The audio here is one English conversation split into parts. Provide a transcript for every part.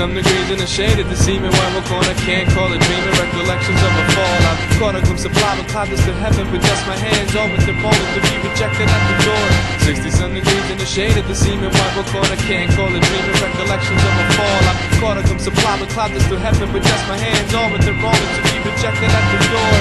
60-some degrees in the shade at the seeming rival corner. Can't call it dreaming, recollections of a fall. I've caught a glimpse of lava clouds to heaven, but just my hands all with the moment to be rejected at the door. 60-some degrees in the shade at the seeming rival corner. Can't call it dreaming, recollections of a fall. I've caught a glimpse of lava clouds to heaven, but just my hands all with the moment to be rejected at the door.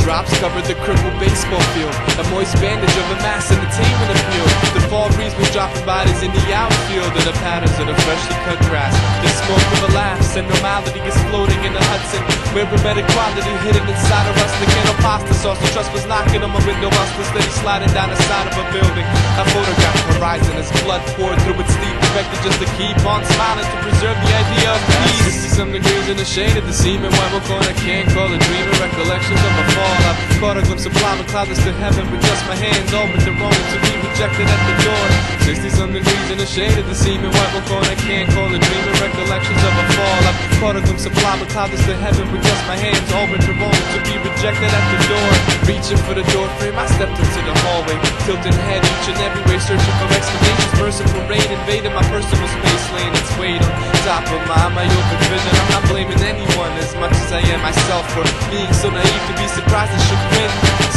Drops covered the crippled baseball field, a moist bandage of a mass entertainment appeal. The fall breeze was dropping bodies in the outfield, and the patterns of the freshly cut grass. The smoke of a laughs and normality is floating in the Hudson, where hermetic quality hidden inside a rustic and a pasta sauce. The trust was knocking on my window, while steady sliding down the side of a building. I photographed the horizon as blood poured through its steep, perfected just to keep on smiling to preserve the idea of peace. 60-some degrees in the shade at the seeming rival corner. Can't call it dreaming, recollections of a fall. I've caught a glimpse of lava clouds to heaven, but just my hands all with the moment to be rejected at the door. 60-some degrees in the shade of the seeming rival corner. Can't call it dreaming, recollections of a fall. I've caught a glimpse of lava clouds to heaven, but just my hands all with the moment to be rejected at the door. Reaching for the door frame, I stepped into the hallway, tilting head each and every way, searching for explanations. Merciful rain invaded my personal space, laying its weight on top of my open vision. I'm not blaming anyone as much as I am myself for being so naive to be surprised and chagrined.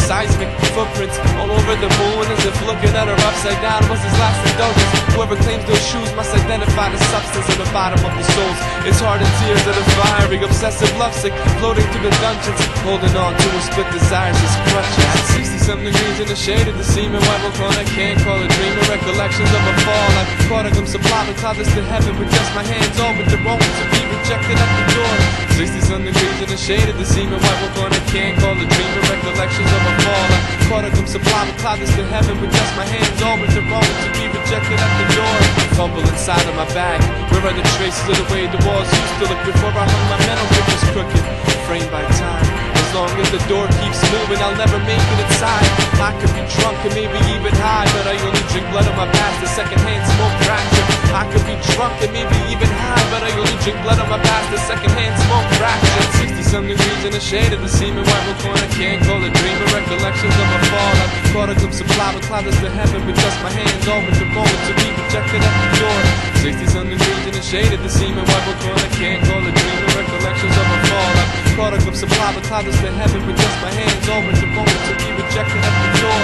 Seismic footprints all over the moon, as if looking at her upside down was his last indulgence. Whoever claims those shoes must identify the substance at the bottom of the souls. It's heart and tears that are firing, obsessive lovesick, floating through the dungeons, holding on to a split desires as crutches. At 60-some degrees in the shade of the seeming rival corner. Can't call it dreaming, recollections of a fall. I've caught a glimpse of lava clouds to heaven, with just my hands all with the moment to be rejected at the door. 60-some degrees in the shade of the seeming rival corner. Can't call it dreaming, recollections of a fall. I've caught a glimpse of lava clouds to heaven, with just my hands all with the moment to be rejected at the door. Fumble inside of my bag, where are the traces of the way the walls used to look before I hung my mental pictures crooked, framed by time. As long as the door keeps moving, I'll never make it inside. I could be drunk and maybe even high, but I only drink blood of my past, the secondhand smoke fracture. I could be drunk and maybe even high, but I only drink blood of my past, the secondhand smoke fracture. 60-some degrees in the shade of the seeming rival corner. Can't call it dreaming, recollections of a fall. I've caught a glimpse of lava clouds to heaven, with just my hands all with the moment to be rejected at the door. 60-some degrees in the shade of the seeming rival corner. Can't call it dreaming, recollections of a fall. I've caught a glimpse of lava clouds to heaven, with just my hands all with the moment to be rejected at the door.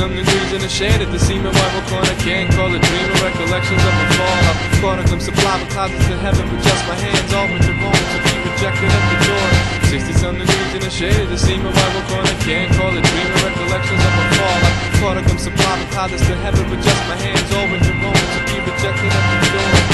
Some degrees in the shade at the seeming rival corner. Can't call it dreaming, recollections of a fall. I've caught a glimpse of lava clouds to heaven, with just my hands all with the moment to be rejected at the door. 60-some degrees in the shade at the seeming rival corner. Can't call it dreaming, recollections of a fall. I've caught a glimpse of lava clouds to heaven, with just my hands all with the moment to be rejected at the door.